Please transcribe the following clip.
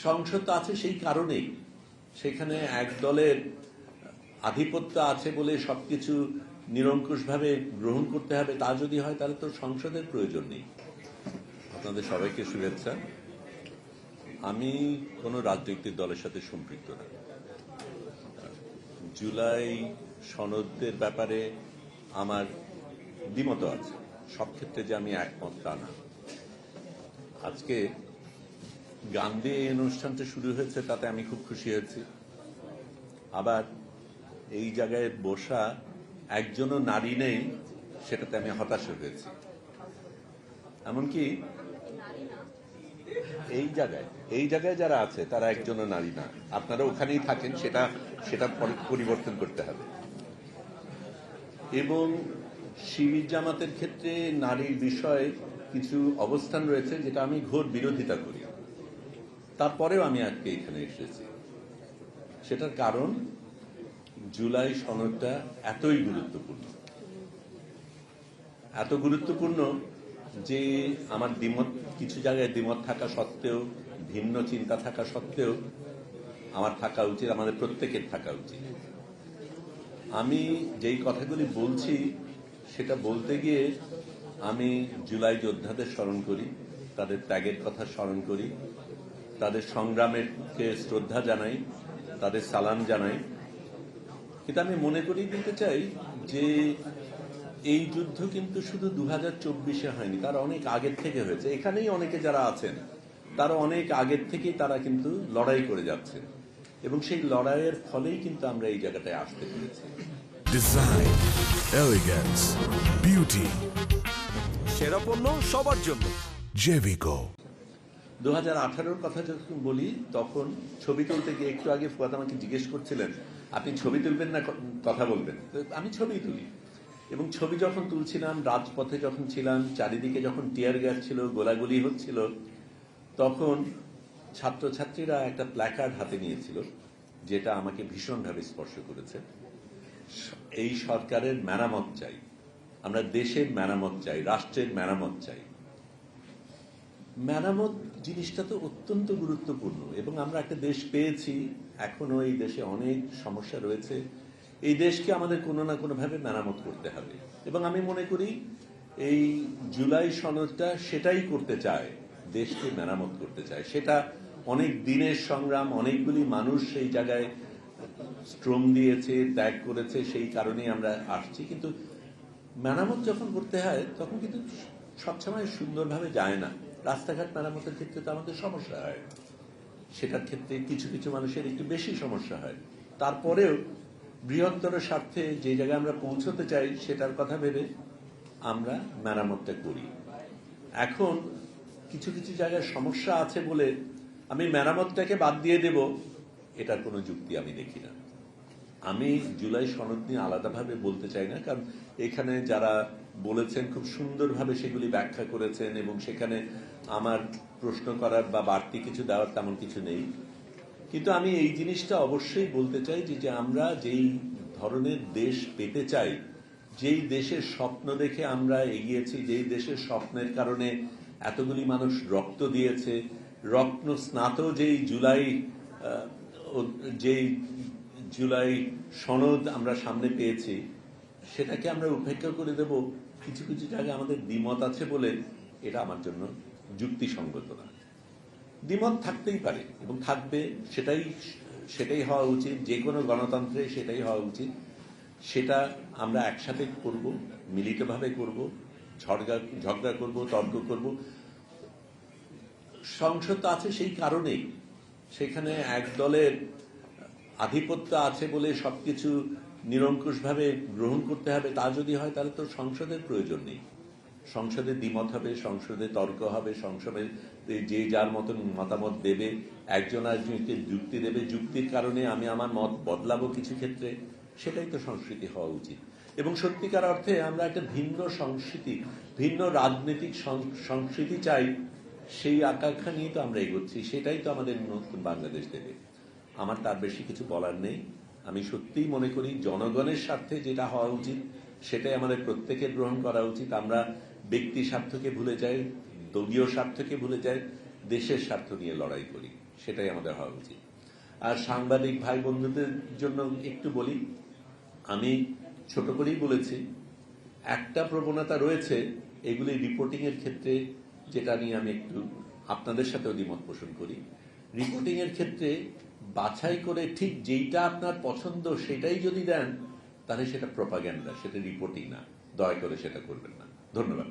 সংসদ আছে সেই কারণেই, সেখানে এক দলের আধিপত্য আছে বলে সবকিছু নিরঙ্কুশভাবে গ্রহণ করতে হবে তা যদি হয় তাহলে তো সংসদের প্রয়োজন নেই। আপনাদের সবাইকে শুভেচ্ছা। আমি কোনো রাজনৈতিক দলের সাথে সম্পৃক্ত না। জুলাই সনদের ব্যাপারে আমার দ্বিমত আছে, সব ক্ষেত্রে যে আমি একমত তা না। আজকে গান দিয়ে এই অনুষ্ঠানটা শুরু হয়েছে, তাতে আমি খুব খুশি হয়েছি। আবার এই জায়গায় বসা একজনও নারী নেই, সেটাতে আমি হতাশ হয়েছি। এমনকি এই জায়গায় যারা আছে তারা একজনও নারী না। আপনারা ওখানেই থাকেন, সেটা পরিবর্তন করতে হবে। এবং শিবির জামাতের ক্ষেত্রে নারীর বিষয়ে কিছু অবস্থান রয়েছে যেটা আমি ঘোর বিরোধিতা করি। তারপরেও আমি আজকে এখানে এসেছি। সেটার কারণ জুলাই সনদটা এতই গুরুত্বপূর্ণ, এত গুরুত্বপূর্ণ যে আমার দ্বিমত, কিছু জায়গায় দ্বিমত থাকা সত্ত্বেও, ভিন্ন চিন্তা থাকা সত্ত্বেও আমার থাকা উচিত, আমাদের প্রত্যেকের থাকা উচিত। আমি যেই কথাগুলি বলছি সেটা বলতে গিয়ে আমি জুলাই যোদ্ধাদের স্মরণ করি, তাদের ত্যাগের কথা স্মরণ করি, তাদের সংগ্রামেরকে শ্রদ্ধা জানাই, তাদের সালাম জানাই। কিন্তু আমি মনে করিয়ে দিতে চাই যে এই যুদ্ধ কিন্তু শুধু 2024-এ হয়নি, তার অনেক আগের থেকে হয়েছে। এখানেই অনেকে যারা আছেন তারা অনেক আগের থেকেই তারা কিন্তু লড়াই করে যাচ্ছে, এবং সেই লড়াইয়ের ফলেই কিন্তু আমরা এই জায়গাটায় আসতে পেরেছি। ডিজাইন, এলিগেন্স, বিউটি, সেরা পণ্য সবার জন্য জেভিকো। 2018-র কথা যখন বলি তখন ছবি তুলতে গিয়ে, একটু আগে ফুয়াদ আমাকে জিজ্ঞেস করছিলেন আপনি ছবি তুলবেন না কথা বলবেন, আমি ছবি তুলি। এবং ছবি যখন তুলছিলাম, রাজপথে যখন ছিলাম, চারিদিকে যখন টিয়ার গ্যাস ছিল, গোলাগুলি হচ্ছিল, তখন ছাত্রছাত্রীরা একটা প্ল্যাকার্ড হাতে নিয়েছিল যেটা আমাকে ভীষণভাবে স্পর্শ করেছে। এই সরকারের মেরামত চাই, আমরা দেশের মেরামত চাই, রাষ্ট্রের মেরামত চাই। মেরামত জিনিসটা তো অত্যন্ত গুরুত্বপূর্ণ, এবং আমরা একটা দেশ পেয়েছি, এখনো এই দেশে অনেক সমস্যা রয়েছে। এই দেশকে আমাদের কোনো না কোনোভাবে মেরামত করতে হবে, এবং আমি মনে করি এই জুলাই সনদটা সেটাই করতে চায়, দেশকে মেরামত করতে চায়। সেটা অনেক দিনের সংগ্রাম, অনেকগুলি মানুষ সেই জায়গায় শ্রম দিয়েছে, ত্যাগ করেছে, সেই কারণেই আমরা আসছি। কিন্তু মেরামত যখন করতে হয় তখন কিন্তু সবসময় সুন্দরভাবে যায় না। রাস্তাঘাট মেরামতের ক্ষেত্রে তো আমাদের সমস্যা হয়, সেটার ক্ষেত্রে কিছু কিছু মানুষের একটু বেশি সমস্যা হয়। তারপরেও বৃহত্তর স্বার্থে যে জায়গায় আমরা পৌঁছতে চাই সেটার কথা ভেবে আমরা মেরামতটা করি। এখন কিছু কিছু জায়গায় সমস্যা আছে বলে আমি মেরামতটাকে বাদ দিয়ে দেব, এটার কোনো যুক্তি আমি দেখি না। আমি জুলাই সনদ নিয়ে আলাদাভাবে বলতে চাই না, কারণ এখানে যারা বলেছেন খুব সুন্দরভাবে সেগুলি ব্যাখ্যা করেছেন, এবং সেখানে আমার প্রশ্ন করার বা বাড়তি কিছু দেওয়ার তেমন কিছু নেই। কিন্তু আমি এই জিনিসটা অবশ্যই বলতে চাই যে আমরা যেই ধরনের দেশ পেতে চাই, যেই দেশের স্বপ্ন দেখে আমরা এগিয়েছি, যেই দেশের স্বপ্নের কারণে এতগুলি মানুষ রক্ত দিয়েছে, রত্ন স্নাত যেই জুলাই সনদ আমরা সামনে পেয়েছি, সেটাকে আমরা উপেক্ষা করে দেব কিছু কিছু জায়গায় আমাদের দ্বিমত আছে বলে, এটা আমার জন্য যুক্তিসঙ্গত না। দ্বিমত থাকতেই পারে এবং থাকবে, সেটাই হওয়া উচিত, যে কোনো গণতন্ত্রে সেটাই হওয়া উচিত। সেটা আমরা একসাথে করব, মিলিতভাবে করব, ঝগড়া করব, তর্ক করব। সংসদ আছে সেই কারণেই, সেখানে এক দলের আধিপত্য আছে বলে সবকিছু নিরঙ্কুশভাবে গ্রহণ করতে হবে তা যদি হয় তাহলে তো সংসদের প্রয়োজন নেই। সংসদে দ্বিমত হবে, সংসদে তর্ক হবে, সংসদে যে যার মতন মতামত দেবে, একজন আরেকজনকে যুক্তি দেবে, যুক্তির কারণে আমি আমার মত বদলাবো কিছু ক্ষেত্রে, সেটাই তো সংস্কৃতি হওয়া উচিত। এবং সত্যিকার অর্থে আমরা একটা ভিন্ন সংস্কৃতি, ভিন্ন রাজনৈতিক সংস্কৃতি চাই, সেই আকাঙ্ক্ষা নিয়ে তো আমরা এগোচ্ছি, সেটাই তো আমাদের নতুন বাংলাদেশ দেবে। আমার তার বেশি কিছু বলার নেই। আমি সত্যিই মনে করি জনগণের স্বার্থে যেটা হওয়া উচিত সেটাই আমাদের প্রত্যেকের গ্রহণ করা উচিত। আমরা ব্যক্তি স্বার্থকে ভুলে যাই, দলীয় স্বার্থকে ভুলে যাই, দেশের স্বার্থ নিয়ে লড়াই করি। সেটাই আমাদের হওয়া উচিত। আর সাংবাদিক ভাই বন্ধুদের জন্য একটু বলি, আমি ছোট করেই বলেছি, একটা প্রবণতা রয়েছে এগুলি রিপোর্টিং এর ক্ষেত্রে, যেটা নিয়ে আমি একটু আপনাদের সাথেও দ্বিমত পোষণ করি। রিপোর্টিং এর ক্ষেত্রে বাছাই করে ঠিক যেইটা আপনার পছন্দ সেটাই যদি দেন, তাহলে সেটা প্রপাগ্যান্ডা, সেটা রিপোর্টিং না। দয়া করে সেটা করবেন না। ধন্যবাদ।